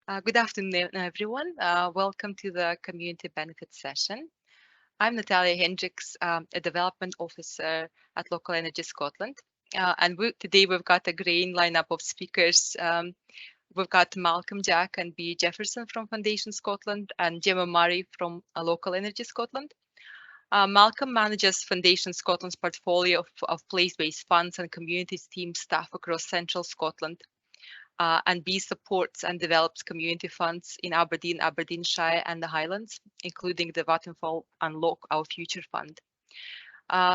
Good afternoon, everyone. Welcome to the community benefits session. I'm Natalia Hendricks, a development officer at Local Energy Scotland. Today we've got a great lineup of speakers. We've got Malcolm Jack and B. Jefferson from Foundation Scotland and Gemma Murray from Local Energy Scotland. Malcolm manages Foundation Scotland's portfolio of place-based funds and communities team staff across central Scotland. And B supports and develops community funds in Aberdeen, Aberdeenshire and the Highlands, including the Vattenfall Unlock Our Future Fund.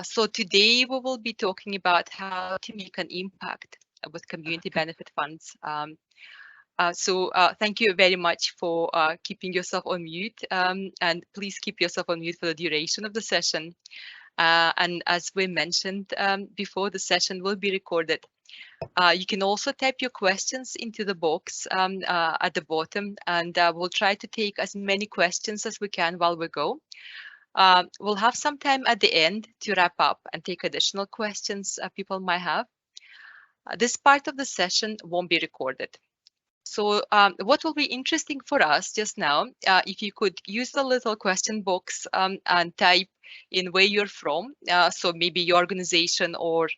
So today we will be talking about how to make an impact with community benefit funds. Thank you very much for keeping yourself on mute, and please keep yourself on mute for the duration of the session. And as we mentioned before, the session will be recorded. You can also type your questions into the box at the bottom, and we'll try to take as many questions as we can while we go. We'll have some time at the end to wrap up and take additional questions people might have. This part of the session won't be recorded. So what will be interesting for us just now, if you could use the little question box and type in where you're from, so maybe your organization or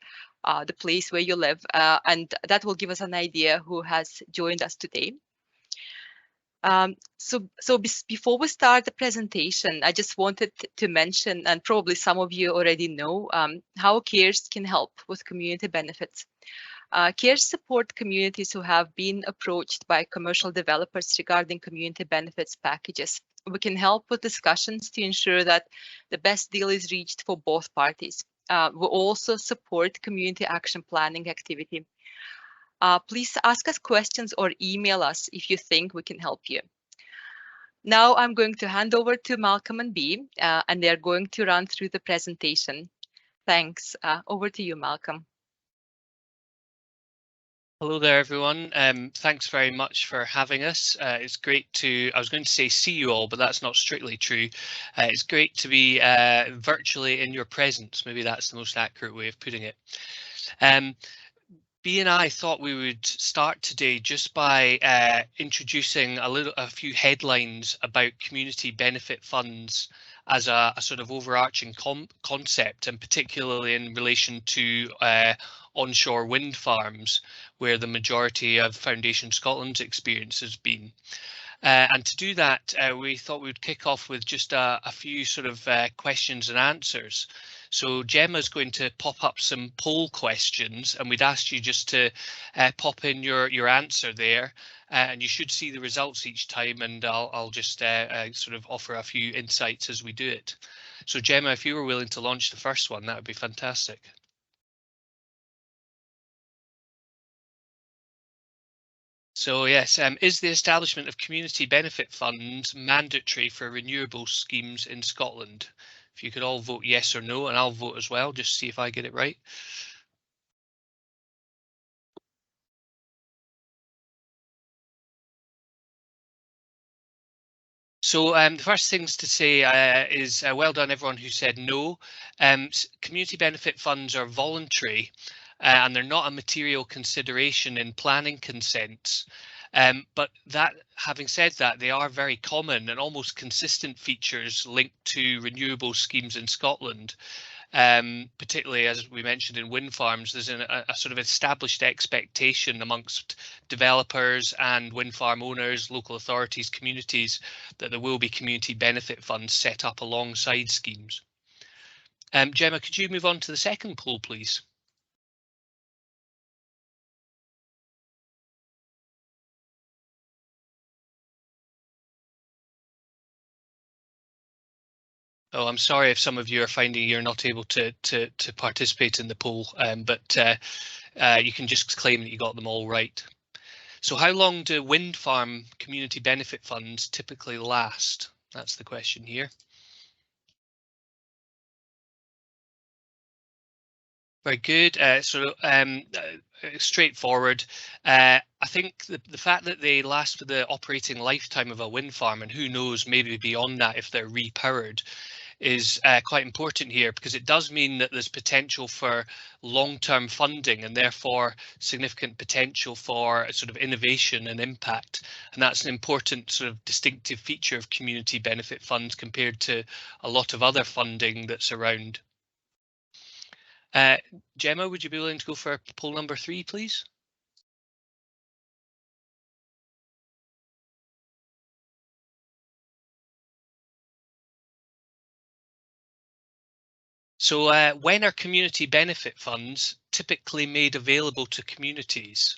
the place where you live, and that will give us an idea who has joined us today. Before we start the presentation, I just wanted to mention, and probably some of you already know, how CARES can help with community benefits. CARES support communities who have been approached by commercial developers regarding community benefits packages. We can help with discussions to ensure that the best deal is reached for both parties. We also support community action planning activity. Please ask us questions or email us if you think we can help you. Now I'm going to hand over to Malcolm and B, and they're going to run through the presentation. Thanks. Over to you, Malcolm. Hello there, everyone. Thanks very much for having us. It's great to, I was going to say see you all, but that's not strictly true. It's great to be virtually in your presence. Maybe that's the most accurate way of putting it. B and I thought we would start today just by introducing a few headlines about community benefit funds as a sort of overarching concept, and particularly in relation to onshore wind farms, where the majority of Foundation Scotland's experience has been. And to do that, we thought we'd kick off with just a few sort of questions and answers. So Gemma's going to pop up some poll questions, and we'd ask you just to pop in your answer there, and you should see the results each time, and I'll just sort of offer a few insights as we do it. So Gemma, if you were willing to launch the first one, that would be fantastic. So yes, is the establishment of community benefit funds mandatory for renewable schemes in Scotland? If you could all vote yes or no, and I'll vote as well, just see if I get it right. So the first things to say is well done everyone who said no. Community benefit funds are voluntary and they're not a material consideration in planning consents. But that, having said that, they are very common and almost consistent features linked to renewable schemes in Scotland. Particularly, as we mentioned, in wind farms, there's a sort of established expectation amongst developers and wind farm owners, local authorities, communities, that there will be community benefit funds set up alongside schemes. Gemma, could you move on to the second poll, please? Oh, I'm sorry if some of you are finding you're not able to participate in the poll, but you can just claim that you got them all right. So how long do wind farm community benefit funds typically last? That's the question here. Very good. Straightforward. I think the fact that they last for the operating lifetime of a wind farm, and who knows, maybe beyond that if they're repowered, is quite important here, because it does mean that there's potential for long-term funding and therefore significant potential for sort of innovation and impact. And that's an important sort of distinctive feature of community benefit funds compared to a lot of other funding that's around. Gemma, would you be willing to go for poll number 3, please? So when are community benefit funds typically made available to communities?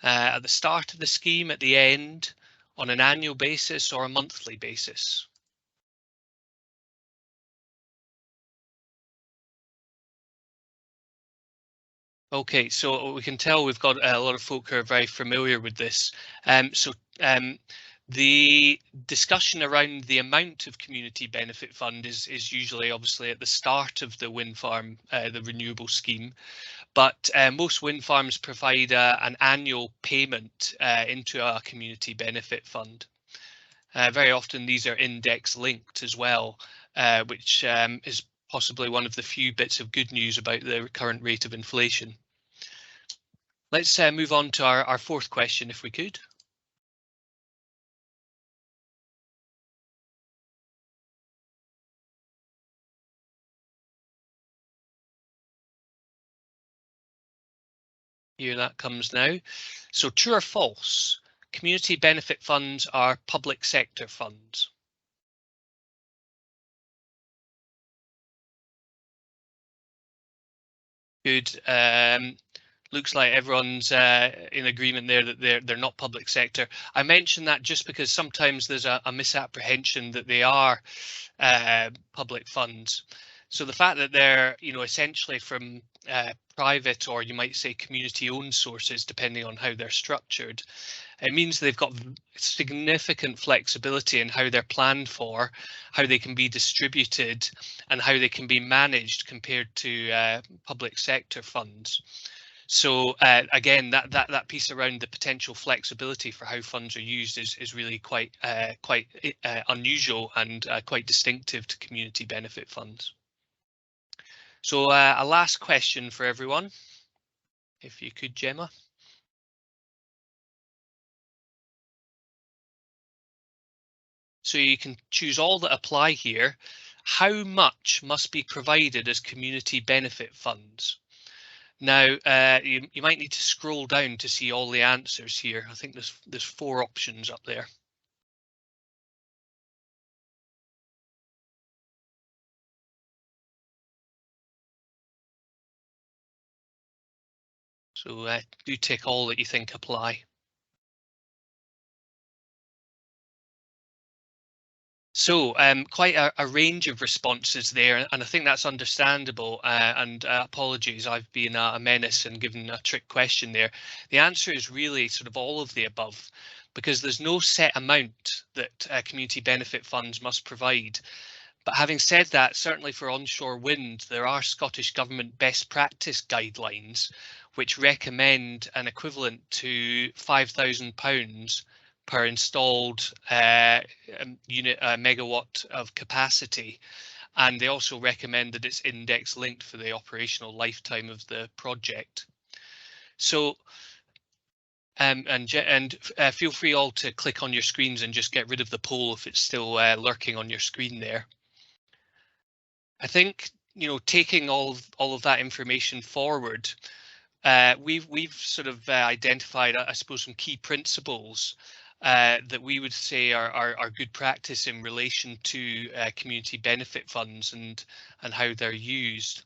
At the start of the scheme, at the end, on an annual basis or a monthly basis? Okay, so we can tell we've got a lot of folk who are very familiar with this. The discussion around the amount of community benefit fund is usually obviously at the start of the wind farm, the renewable scheme, but most wind farms provide an annual payment into a community benefit fund. Very often these are index linked as well, which is possibly one of the few bits of good news about the current rate of inflation. Let's move on to our fourth question, if we could. Here that comes now. So true or false, community benefit funds are public sector funds? Good. Looks like everyone's in agreement there that they're not public sector. I mention that just because sometimes there's a misapprehension that they are public funds. So the fact that they're, essentially from private, or you might say community-owned sources, depending on how they're structured, it means they've got significant flexibility in how they're planned for, how they can be distributed, and how they can be managed compared to public sector funds. So again, that piece around the potential flexibility for how funds are used is really quite unusual and quite distinctive to community benefit funds. So a last question for everyone, if you could, Gemma. So you can choose all that apply here. How much must be provided as community benefit funds? Now, you might need to scroll down to see all the answers here. I think there's 4 options up there. So do tick all that you think apply. So quite a range of responses there, and I think that's understandable, and apologies, I've been a menace and given a trick question there. The answer is really sort of all of the above, because there's no set amount that community benefit funds must provide. But having said that, certainly for onshore wind, there are Scottish Government best practice guidelines which recommend an equivalent to £5,000 per installed unit megawatt of capacity, and they also recommend that it's index linked for the operational lifetime of the project. So feel free all to click on your screens and just get rid of the poll if it's still lurking on your screen there. I think, taking all of that information forward, we've sort of identified, I suppose, some key principles that we would say are good practice in relation to community benefit funds and how they're used.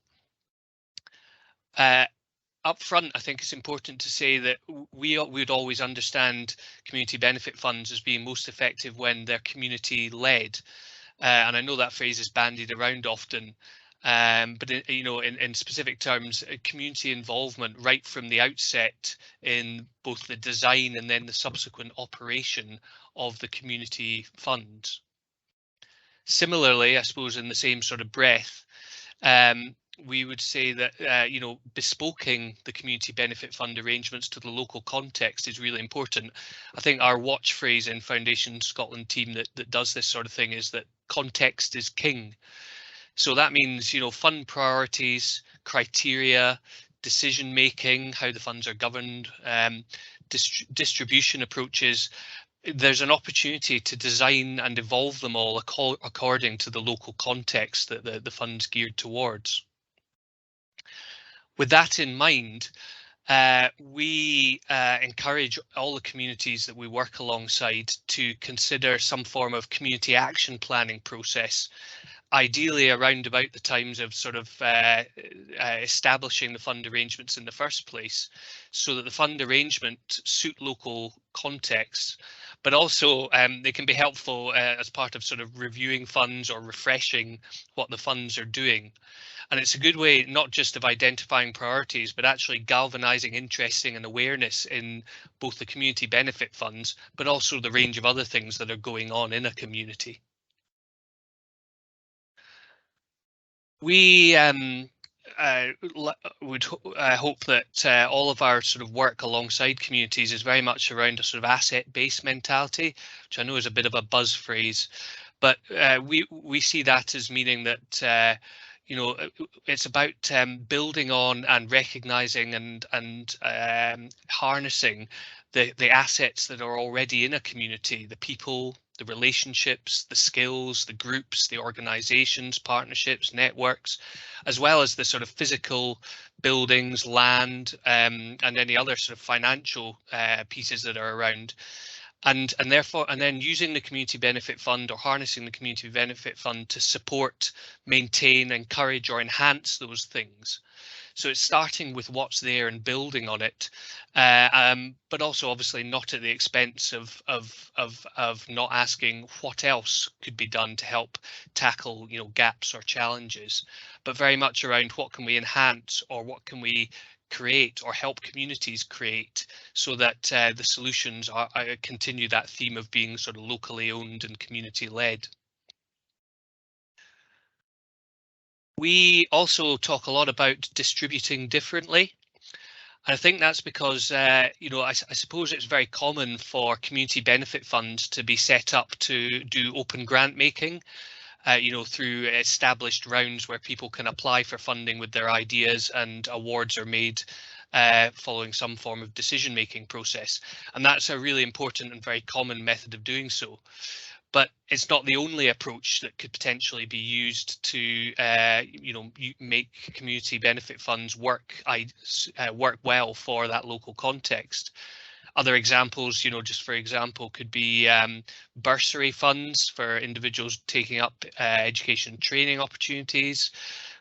Up front, I think it's important to say that we would always understand community benefit funds as being most effective when they're community led. And I know that phrase is bandied around often, but in specific terms, community involvement right from the outset in both the design and then the subsequent operation of the community funds. Similarly, I suppose in the same sort of breath, we would say that bespoking the community benefit fund arrangements to the local context is really important. I think our watch phrase in Foundation Scotland team that does this sort of thing is that context is king. So that means, fund priorities, criteria, decision making, how the funds are governed, distribution approaches. There's an opportunity to design and evolve them all according to the local context that the fund's geared towards. With that in mind, we encourage all the communities that we work alongside to consider some form of community action planning process, ideally around about the times of sort of establishing the fund arrangements in the first place, so that the fund arrangement suit local contexts, but also they can be helpful as part of sort of reviewing funds or refreshing what the funds are doing. And it's a good way not just of identifying priorities, but actually galvanizing interest and awareness in both the community benefit funds, but also the range of other things that are going on in a community. We would hope that all of our sort of work alongside communities is very much around a sort of asset-based mentality, which I know is a bit of a buzz phrase, but we see that as meaning that it's about building on and recognizing and harnessing the assets that are already in a community, the people, the relationships, the skills, the groups, the organizations, partnerships, networks, as well as the sort of physical buildings, land, and any other sort of financial pieces that are around. And then using the community benefit fund or harnessing the community benefit fund to support, maintain, encourage or enhance those things. So it's starting with what's there and building on it, but also obviously not at the expense of not asking what else could be done to help tackle gaps or challenges, but very much around what can we enhance or what can we create or help communities create, so that the solutions continue that theme of being sort of locally owned and community led. We also talk a lot about distributing differently. I think that's because, I suppose it's very common for community benefit funds to be set up to do open grant making, through established rounds where people can apply for funding with their ideas and awards are made following some form of decision making process. And that's a really important and very common method of doing so. But it's not the only approach that could potentially be used to, make community benefit funds work well for that local context. Other examples, just for example, could be bursary funds for individuals taking up education and training opportunities.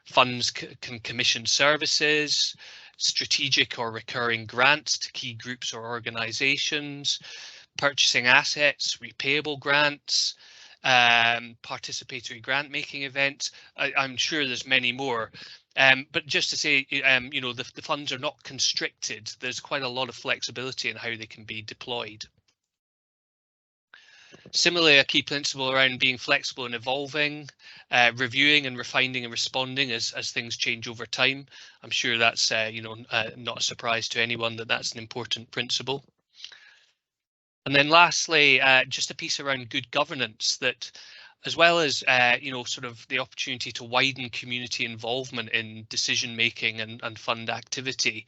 Funds can commission services, strategic or recurring grants to key groups or organizations, purchasing assets, repayable grants, participatory grant making events. I'm sure there's many more. But just to say, the funds are not constricted. There's quite a lot of flexibility in how they can be deployed. Similarly, a key principle around being flexible and evolving, reviewing and refining and responding as things change over time. I'm sure that's not a surprise to anyone that that's an important principle. And then lastly, just a piece around good governance, that as well as, sort of the opportunity to widen community involvement in decision making and fund activity,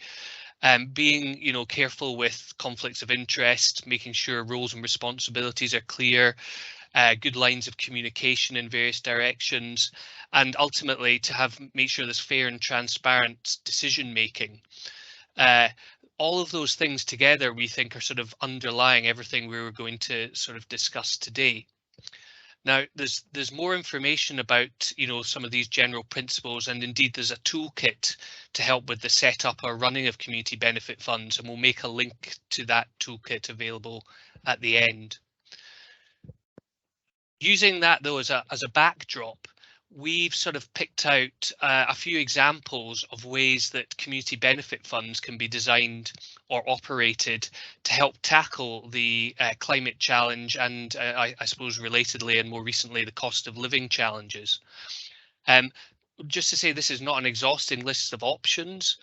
being, careful with conflicts of interest, making sure roles and responsibilities are clear, good lines of communication in various directions, and ultimately to make sure there's fair and transparent decision making. All of those things together, we think, are sort of underlying everything we were going to sort of discuss today. Now, there's more information about, some of these general principles, and indeed there's a toolkit to help with the setup or running of community benefit funds, and we'll make a link to that toolkit available at the end. Using that though as a backdrop, we've sort of picked out a few examples of ways that community benefit funds can be designed or operated to help tackle the climate challenge and I suppose relatedly and more recently the cost of living challenges. Just to say, this is not an exhausting list of options,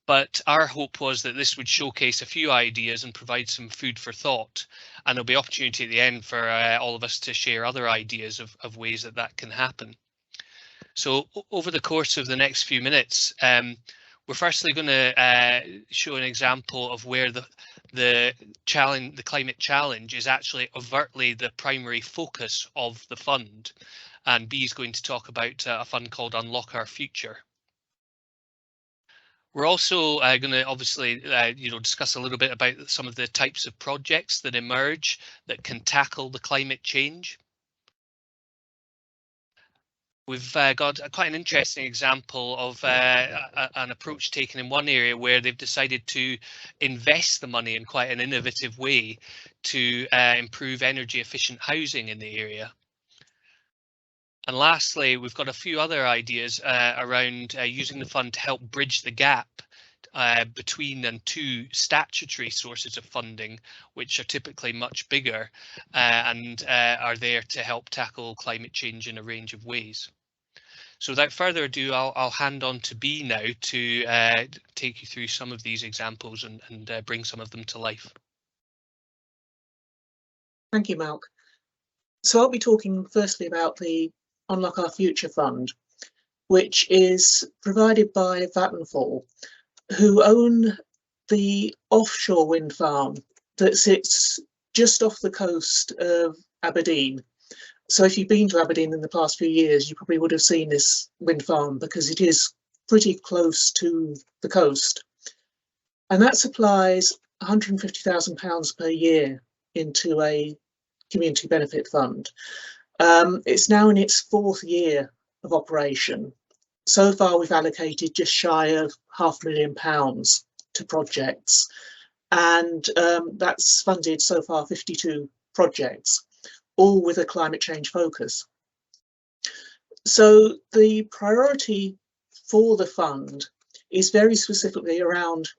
but our hope was that this would showcase a few ideas and provide some food for thought, and there'll be opportunity at the end for all of us to share other ideas of ways that can happen. So over the course of the next few minutes, we're firstly going to show an example of where the climate challenge is actually overtly the primary focus of the fund, and B is going to talk about a fund called Unlock Our Future. We're also going to obviously, discuss a little bit about some of the types of projects that emerge that can tackle the climate change. We've got quite an interesting example of an approach taken in one area where they've decided to invest the money in quite an innovative way to improve energy efficient housing in the area. And lastly, we've got a few other ideas around using the fund to help bridge the gap between and two statutory sources of funding, which are typically much bigger and are there to help tackle climate change in a range of ways. So without further ado, I'll hand on to B now to take you through some of these examples and bring some of them to life. Thank you, Malc. So I'll be talking firstly about the Unlock Our Future Fund, which is provided by Vattenfall, who own the offshore wind farm that sits just off the coast of Aberdeen. So if you've been to Aberdeen in the past few years, you probably would have seen this wind farm because it is pretty close to the coast. And that supplies £150,000 per year into a community benefit fund. It's now in its 4th year of operation. So far, we've allocated just shy of £500,000 to projects, and that's funded so far 52 projects, all with a climate change focus. So the priority for the fund is very specifically around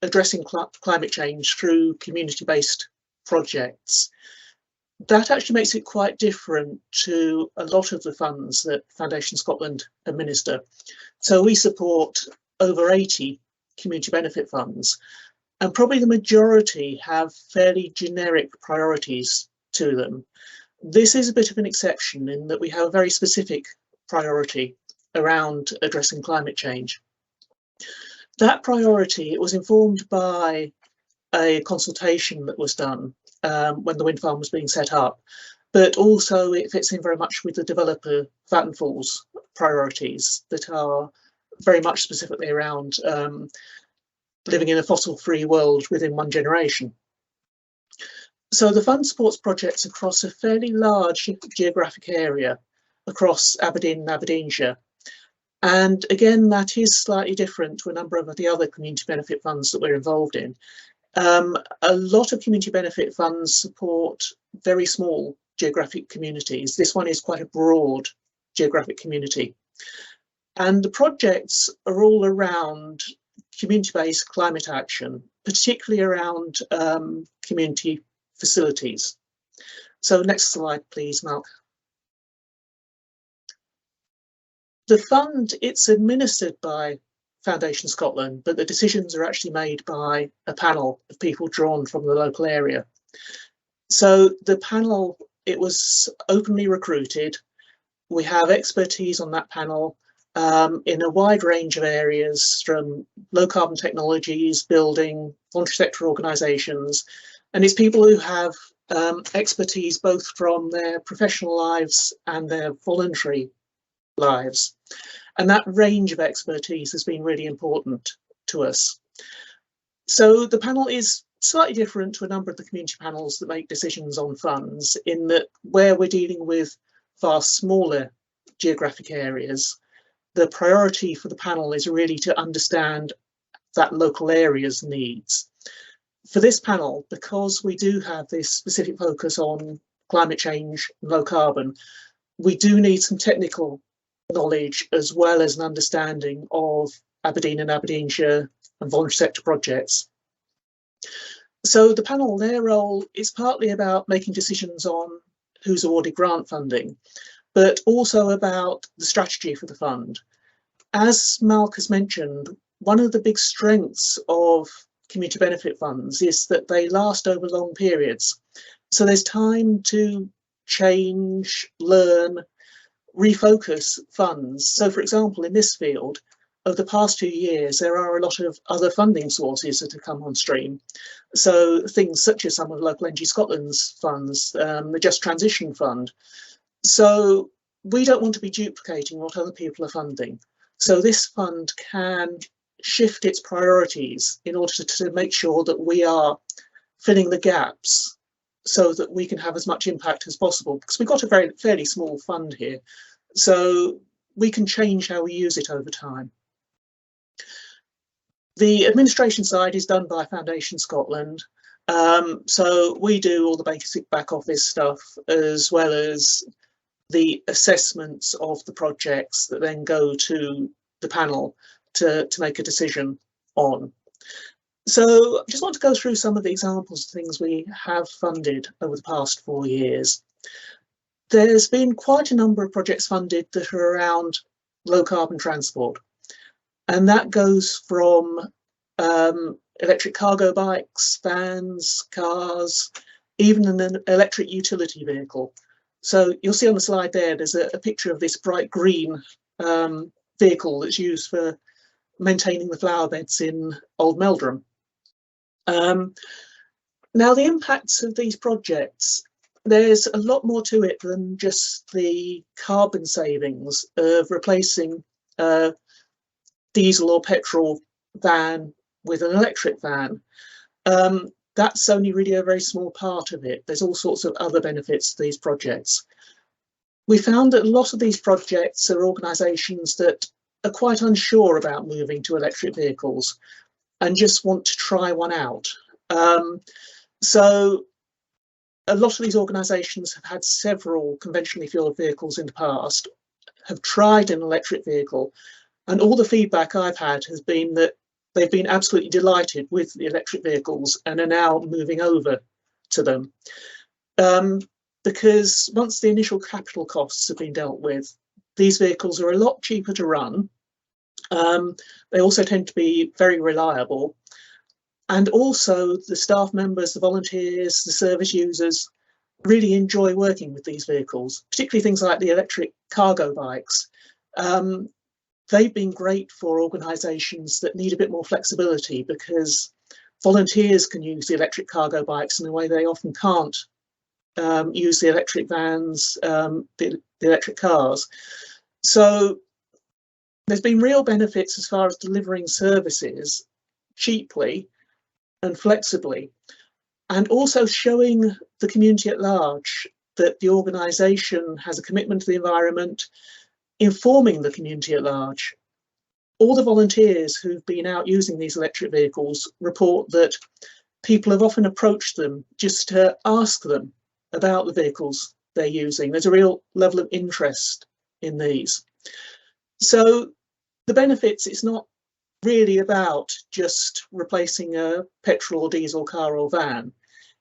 addressing climate change through community-based projects. That actually makes it quite different to a lot of the funds that Foundation Scotland administer. So we support over 80 community benefit funds, and probably the majority have fairly generic priorities to them. This is a bit of an exception in that we have a very specific priority around addressing climate change. That priority, it was informed by a consultation that was done when the wind farm was being set up, but also it fits in very much with the developer Vattenfall's priorities that are very much specifically around living in a fossil-free world within 1 generation. So the fund supports projects across a fairly large geographic area across Aberdeen and Aberdeenshire. And again, that is slightly different to a number of the other community benefit funds that we're involved in. A lot of community benefit funds support very small geographic communities. This one is quite a broad geographic community. And the projects are all around community-based climate action, particularly around community facilities. So next slide, please, Malc. The fund, it's administered by Foundation Scotland, but the decisions are actually made by a panel of people drawn from the local area. So the panel, it was openly recruited. We have expertise on that panel in a wide range of areas, from low carbon technologies, building, voluntary sector organisations, and it's people who have expertise both from their professional lives and their voluntary lives. And that range of expertise has been really important to us. So the panel is slightly different to a number of the community panels that make decisions on funds, in that where we're dealing with far smaller geographic areas, the priority for the panel is really to understand that local area's needs. For this panel, because we do have this specific focus on climate change and low carbon, we do need some technical knowledge as well as an understanding of Aberdeen and Aberdeenshire and voluntary sector projects. So the panel, their role is partly about making decisions on who's awarded grant funding, but also about the strategy for the fund. As Malc has mentioned, one of the big strengths of community benefit funds is that they last over long periods. So there's time to change, learn, refocus funds. So, for example, in this field, over the past 2 years, there are a lot of other funding sources that have come on stream. So things such as some of Local Energy Scotland's funds, the Just Transition Fund. So we don't want to be duplicating what other people are funding. So this fund can shift its priorities in order to make sure that we are filling the gaps so that we can have as much impact as possible, because we've got a fairly small fund here. So we can change how we use it over time. The administration side is done by Foundation Scotland. So we do all the basic back office stuff, as well as the assessments of the projects that then go to the panel to make a decision on. So I just want to go through some of the examples of things we have funded over the past 4 years. There's been quite a number of projects funded that are around low carbon transport. And that goes from electric cargo bikes, vans, cars, even an electric utility vehicle. So you'll see on the slide there's a picture of this bright green vehicle that's used for maintaining the flower beds in Old Meldrum. Now, the impacts of these projects, there's a lot more to it than just the carbon savings of replacing diesel or petrol van with an electric van. That's only really a very small part of it. There's all sorts of other benefits to these projects. We found that a lot of these projects are organisations that are quite unsure about moving to electric vehicles and just want to try one out. So a lot of these organisations have had several conventionally fuelled vehicles in the past, have tried an electric vehicle, and all the feedback I've had has been that they've been absolutely delighted with the electric vehicles and are now moving over to them. Because once the initial capital costs have been dealt with, these vehicles are a lot cheaper to run. They also tend to be very reliable. And also the staff members, the volunteers, the service users really enjoy working with these vehicles, particularly things like the electric cargo bikes. They've been great for organisations that need a bit more flexibility, because volunteers can use the electric cargo bikes in a way they often can't use the electric vans, the electric cars. So there's been real benefits as far as delivering services cheaply and flexibly, and also showing the community at large that the organisation has a commitment to the environment, informing the community at large. All the volunteers who've been out using these electric vehicles report that people have often approached them just to ask them about the vehicles they're using. There's a real level of interest in these. So the benefits, it's not really about just replacing a petrol or diesel car or van.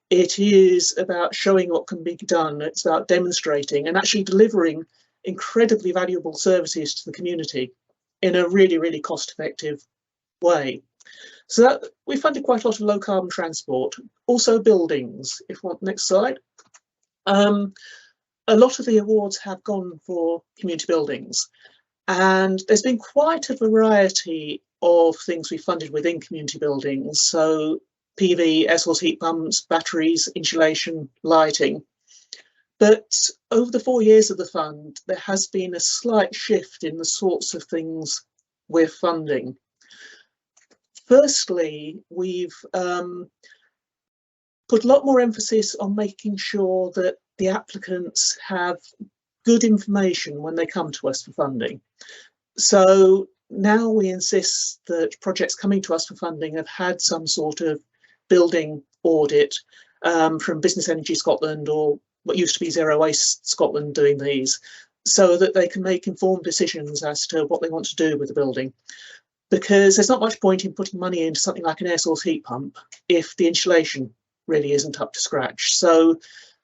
It is about showing what can be done. It's about demonstrating and actually delivering incredibly valuable services to the community in a really, really cost-effective way. So that, we funded quite a lot of low carbon transport, also buildings. If you want, next slide. A lot of the awards have gone for community buildings, and there's been quite a variety of things we funded within community buildings. So PV, air source heat pumps, batteries, insulation, lighting. But over the 4 years of the fund, there has been a slight shift in the sorts of things we're funding. Firstly, we've put a lot more emphasis on making sure that the applicants have good information when they come to us for funding. So now we insist that projects coming to us for funding have had some sort of building audit from Business Energy Scotland, or what used to be Zero Waste Scotland, doing these, so that they can make informed decisions as to what they want to do with the building. Because there's not much point in putting money into something like an air source heat pump if the insulation really isn't up to scratch. So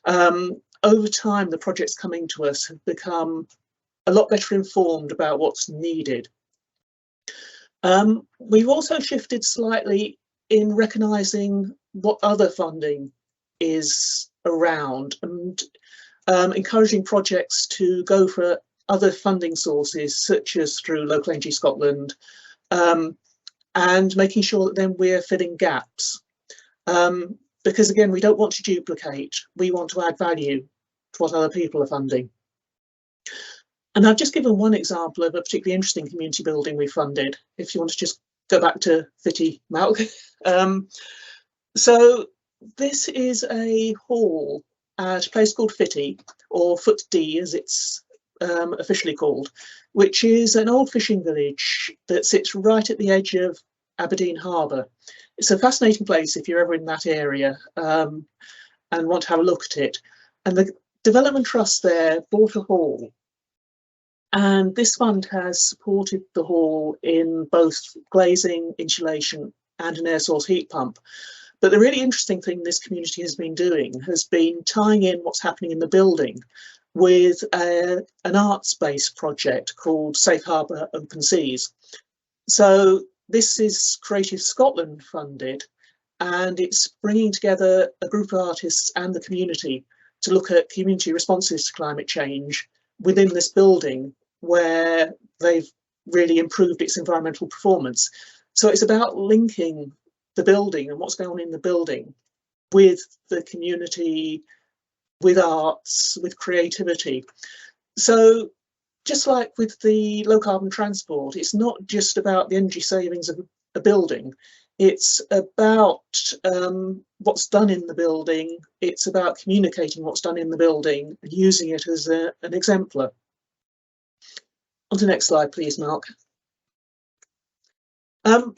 over time, the projects coming to us have become a lot better informed about what's needed. We've also shifted slightly in recognising what other funding is around, and encouraging projects to go for other funding sources, such as through Local Energy Scotland, and making sure that then we're filling gaps. Because again, we don't want to duplicate, we want to add value to what other people are funding. And I've just given one example of a particularly interesting community building we funded, if you want to just go back to Fitty, Malk. So this is a hall at a place called Fitty, or Foot D as it's officially called, which is an old fishing village that sits right at the edge of Aberdeen Harbour. It's a fascinating place if you're ever in that area and want to have a look at it. And the Development Trust there bought a hall, and this fund has supported the hall in both glazing, insulation and an air source heat pump. But the really interesting thing this community has been doing has been tying in what's happening in the building with an arts-based project called Safe Harbour Open Seas. So this is Creative Scotland funded, and it's bringing together a group of artists and the community to look at community responses to climate change within this building, where they've really improved its environmental performance. So it's about linking the building and what's going on in the building with the community, with arts, with creativity. So just like with the low carbon transport, it's not just about the energy savings of a building, it's about what's done in the building, it's about communicating what's done in the building and using it as an exemplar. On to the next slide, please, Mark.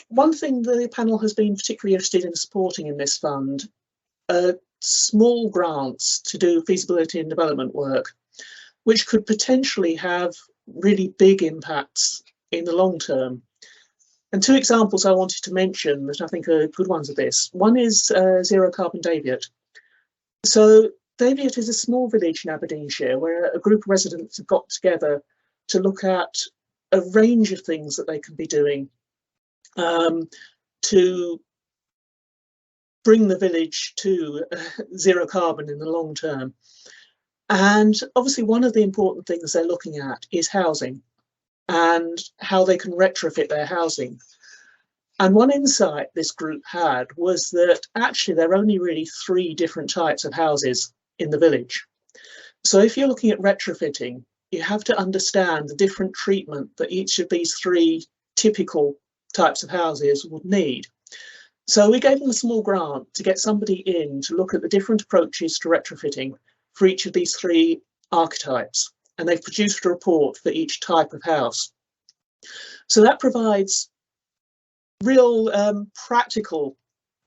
One thing the panel has been particularly interested in supporting in this fund are small grants to do feasibility and development work, which could potentially have really big impacts in the long term. And two examples I wanted to mention that I think are good ones of this. One is Zero Carbon Daviot. So Daviot is a small village in Aberdeenshire where a group of residents have got together to look at a range of things that they can be doing to bring the village to zero carbon in the long term. And obviously one of the important things they're looking at is housing and how they can retrofit their housing. And one insight this group had was that actually there are only really 3 different types of houses in the village. So if you're looking at retrofitting, you have to understand the different treatment that each of these 3 typical types of houses would need. So we gave them a small grant to get somebody in to look at the different approaches to retrofitting for each of these 3 archetypes. And they've produced a report for each type of house. So that provides real practical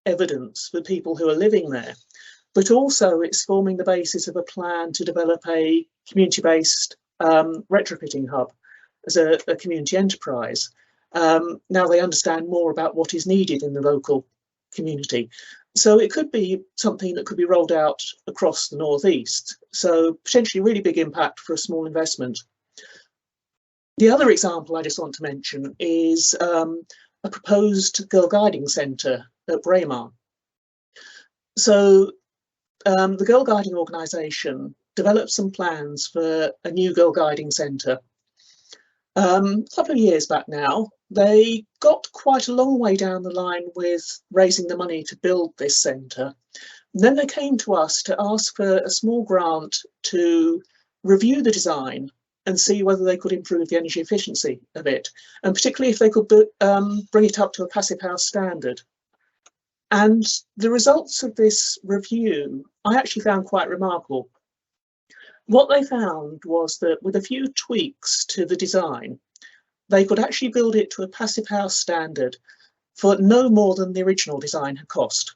evidence for people who are living there, but also it's forming the basis of a plan to develop a community-based retrofitting hub as a community enterprise. Now they understand more about what is needed in the local community. So it could be something that could be rolled out across the northeast. So potentially really big impact for a small investment. The other example I just want to mention is a proposed girl guiding centre at Braemar. So the Girl Guiding organisation developed some plans for a new girl guiding centre. A couple of years back now, they got quite a long way down the line with raising the money to build this centre. And then they came to us to ask for a small grant to review the design and see whether they could improve the energy efficiency of it, and particularly if they could bring it up to a passive house standard. And the results of this review I actually found quite remarkable. What they found was that with a few tweaks to the design, they could actually build it to a passive house standard for no more than the original design had cost.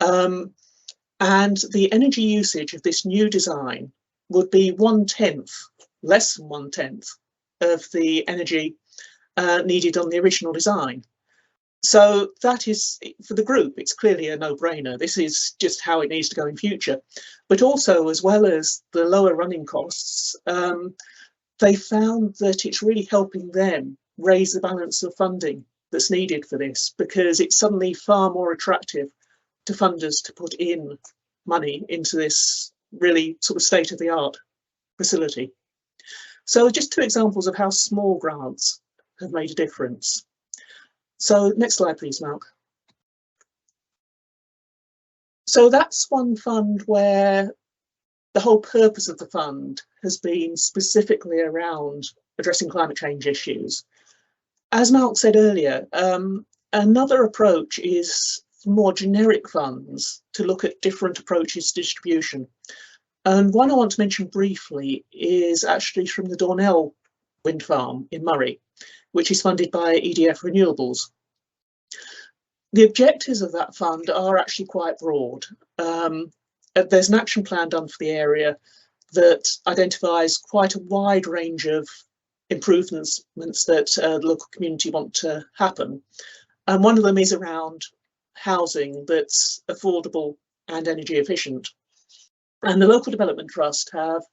And the energy usage of this new design would be 1/10, less than 1/10 of the energy needed on the original design. So that is, for the group, it's clearly a no-brainer. This is just how it needs to go in future. But also, as well as the lower running costs, they found that it's really helping them raise the balance of funding that's needed for this, because it's suddenly far more attractive to funders to put in money into this really sort of state-of-the-art facility. So just two examples of how small grants have made a difference. So next slide, please, Mark. So that's one fund where the whole purpose of the fund has been specifically around addressing climate change issues. As Mark said earlier, another approach is more generic funds to look at different approaches to distribution. And one I want to mention briefly is actually from the Dornell wind farm in Murray, which is funded by EDF Renewables. The objectives of that fund are actually quite broad. There's an action plan done for the area that identifies quite a wide range of improvements that the local community want to happen. And one of them is around housing that's affordable and energy efficient. And the Local Development Trust have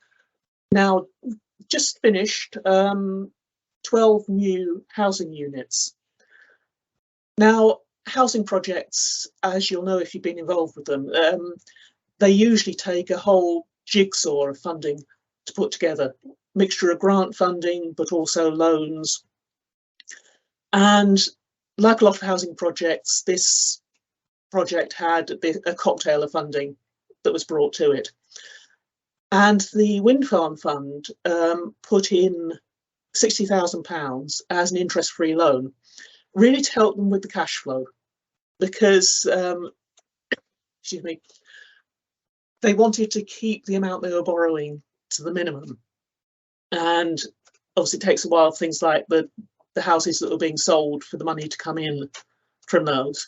now just finished 12 new housing units. Now, housing projects, as you'll know if you've been involved with them, they usually take a whole jigsaw of funding to put together, mixture of grant funding, but also loans. And like a lot of housing projects, this project had a cocktail of funding that was brought to it. And the wind farm fund put in £60,000 as an interest-free loan, really to help them with the cash flow, because excuse me, they wanted to keep the amount they were borrowing to the minimum. And obviously it takes a while, things like the houses that were being sold, for the money to come in from those.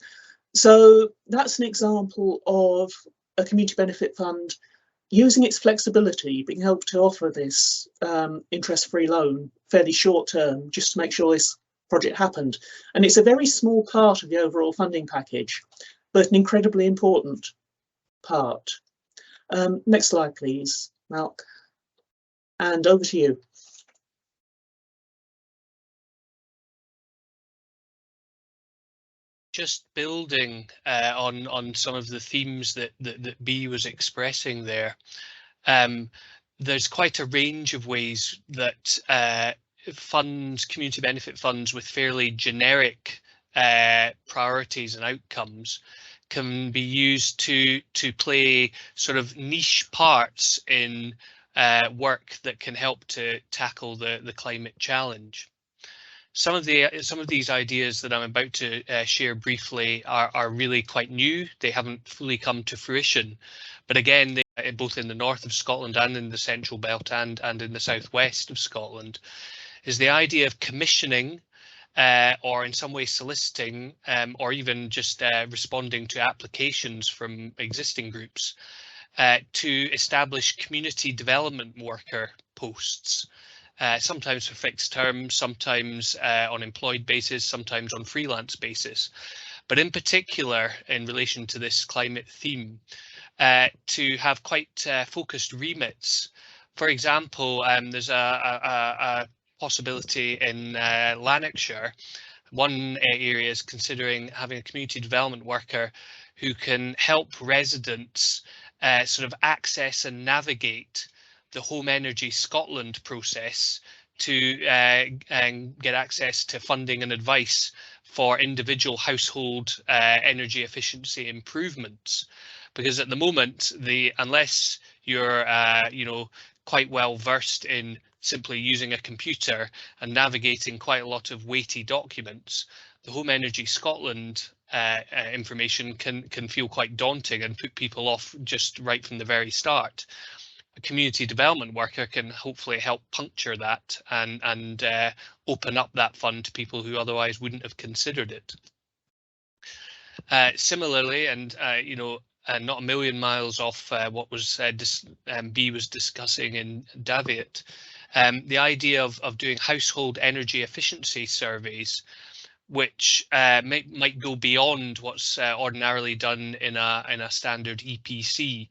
So that's an example of a community benefit fund using its flexibility, being able to offer this interest-free loan fairly short term, just to make sure this project happened. And it's a very small part of the overall funding package, but an incredibly important part. Next slide, please, Malc. And over to you. Just building on some of the themes that Bea was expressing there, there's quite a range of ways that funds, community benefit funds with fairly generic priorities and outcomes can be used to play sort of niche parts in work that can help to tackle the climate challenge. Some of these ideas that I'm about to share briefly are really quite new. They haven't fully come to fruition, but again, they, both in the north of Scotland and in the central belt and in the southwest of Scotland, is the idea of commissioning or in some way soliciting or even just responding to applications from existing groups to establish community development worker posts. Sometimes for fixed term, sometimes on employed basis, sometimes on freelance basis. But in particular, in relation to this climate theme, to have quite focused remits. For example, there's a possibility in Lanarkshire. One area is considering having a community development worker who can help residents sort of access and navigate the Home Energy Scotland process to get access to funding and advice for individual household energy efficiency improvements. Because at the moment, unless you're quite well versed in simply using a computer and navigating quite a lot of weighty documents, the Home Energy Scotland information can feel quite daunting and put people off just right from the very start. A community development worker can hopefully help puncture that and open up that fund to people who otherwise wouldn't have considered it. Similarly, and not a million miles off what was Bea was discussing in Daviet, the idea of doing household energy efficiency surveys, which might go beyond what's ordinarily done in a standard EPC,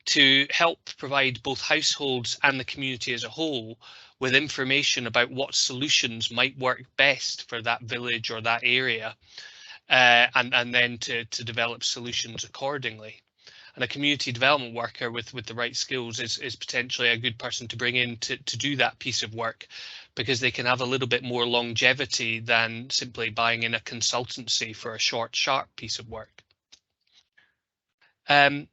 to help provide both households and the community as a whole with information about what solutions might work best for that village or that area, and then to develop solutions accordingly. And a community development worker with the right skills is potentially a good person to bring in to do that piece of work, because they can have a little bit more longevity than simply buying in a consultancy for a short, sharp piece of work. The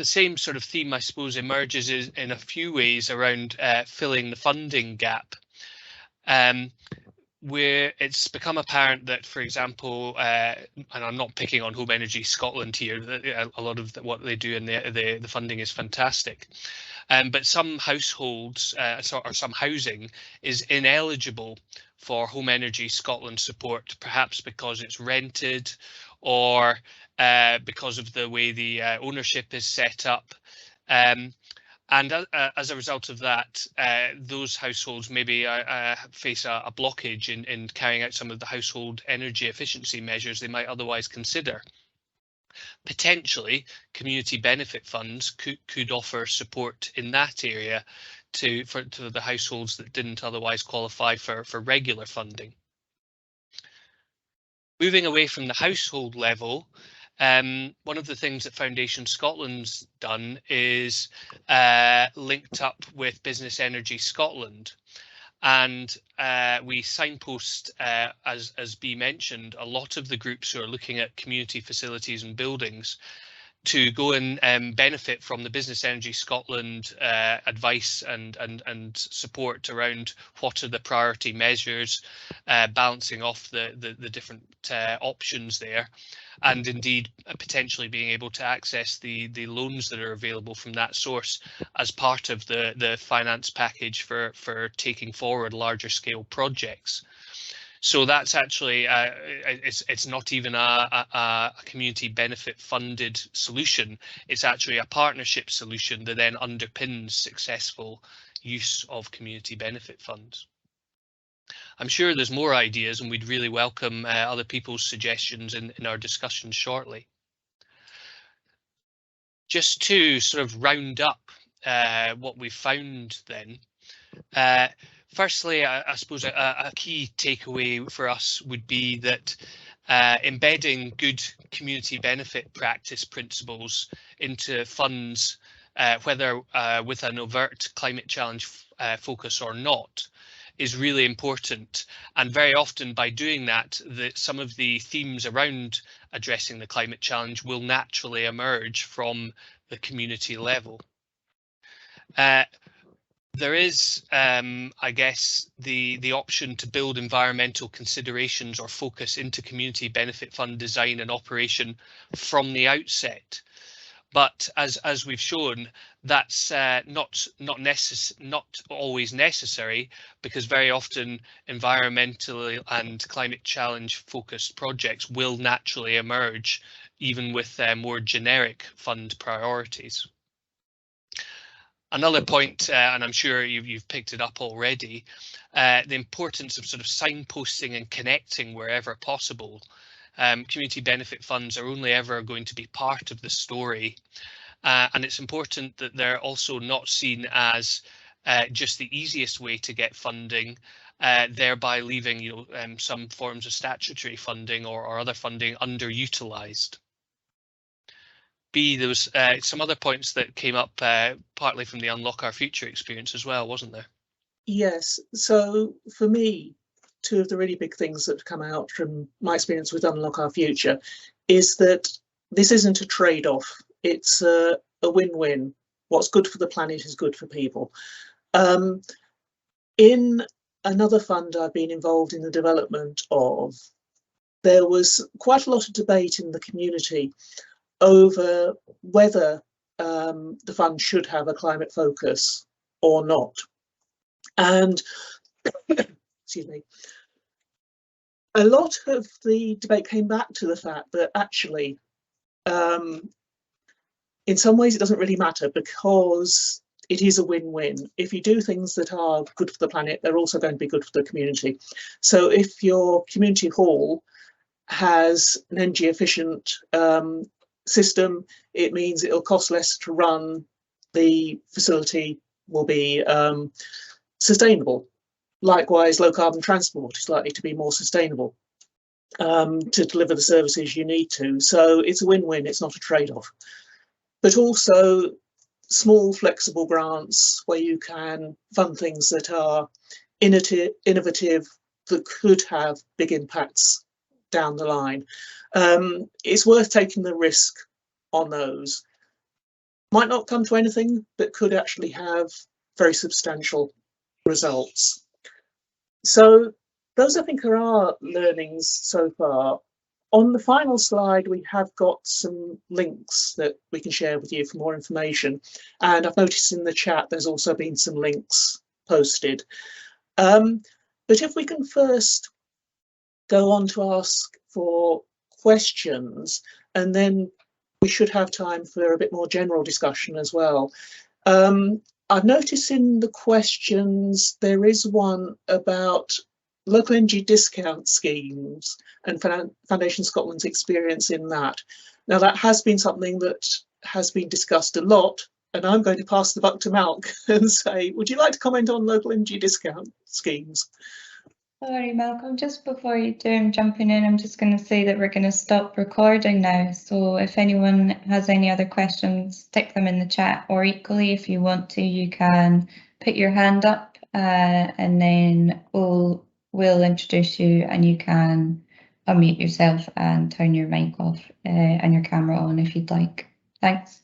same sort of theme, I suppose, emerges in a few ways around filling the funding gap, where it's become apparent that, for example, and I'm not picking on Home Energy Scotland here, a lot of what they do and the funding is fantastic, but some households or some housing is ineligible for Home Energy Scotland support, perhaps because it's rented or because of the way the ownership is set up. And as a result of that, those households maybe face a blockage in carrying out some of the household energy efficiency measures they might otherwise consider. Potentially, community benefit funds could offer support in that area to the households that didn't otherwise qualify for regular funding. Moving away from the household level, one of the things that Foundation Scotland's done is linked up with Business Energy Scotland, and we signpost, as Bea mentioned, a lot of the groups who are looking at community facilities and buildings to go and benefit from the Business Energy Scotland advice and support around what are the priority measures, balancing off the different options there, and indeed potentially being able to access the loans that are available from that source as part of the finance package for taking forward larger scale projects. So that's actually it's not even a community benefit funded solution. It's actually a partnership solution that then underpins successful use of community benefit funds. I'm sure there's more ideas, and we'd really welcome other people's suggestions in our discussion shortly. Just to sort of round up what we found then. Firstly, I suppose a key takeaway for us would be that embedding good community benefit practice principles into funds, whether with an overt climate challenge focus or not, is really important. And very often by doing that, some of the themes around addressing the climate challenge will naturally emerge from the community level. There is, I guess, the option to build environmental considerations or focus into community benefit fund design and operation from the outset. But as we've shown, that's not always necessary, because very often environmental and climate change focused projects will naturally emerge, even with more generic fund priorities. Another point, and I'm sure you've picked it up already, the importance of sort of signposting and connecting wherever possible. Community benefit funds are only ever going to be part of the story, and it's important that they're also not seen as just the easiest way to get funding, thereby leaving some forms of statutory funding or other funding underutilised. There was some other points that came up partly from the Unlock Our Future experience as well, wasn't there? Yes, so for me, two of the really big things that have come out from my experience with Unlock Our Future is that this isn't a trade-off, it's a win-win. What's good for the planet is good for people. In another fund I've been involved in the development of, there was quite a lot of debate in the community over whether the fund should have a climate focus or not. And excuse me, a lot of the debate came back to the fact that actually in some ways it doesn't really matter, because it is a win-win. If you do things that are good for the planet, they're also going to be good for the community. So if your community hall has an energy efficient system, it means it'll cost less to run, the facility will be sustainable. Likewise, low carbon transport is likely to be more sustainable. to deliver the services you need to. So it's a win-win, it's not a trade-off. But also small flexible grants where you can fund things that are innovative, that could have big impacts down the line. It's worth taking the risk on those. Might not come to anything, but could actually have very substantial results. So those, I think, are our learnings so far. On the final slide, we have got some links that we can share with you for more information. And I've noticed in the chat there's also been some links posted. But if we can first go on to ask for questions, and then we should have time for a bit more general discussion as well. I've noticed in the questions there is one about local energy discount schemes and Foundation Scotland's experience in that. Now, that has been something that has been discussed a lot, and I'm going to pass the buck to Malc and say, would you like to comment on local energy discount schemes? Sorry, Malcolm, just before you do, I'm jumping in, I'm just going to say that we're going to stop recording now. So if anyone has any other questions, stick them in the chat, or equally, if you want to, you can put your hand up and then we'll introduce you and you can unmute yourself and turn your mic off and your camera on if you'd like. Thanks.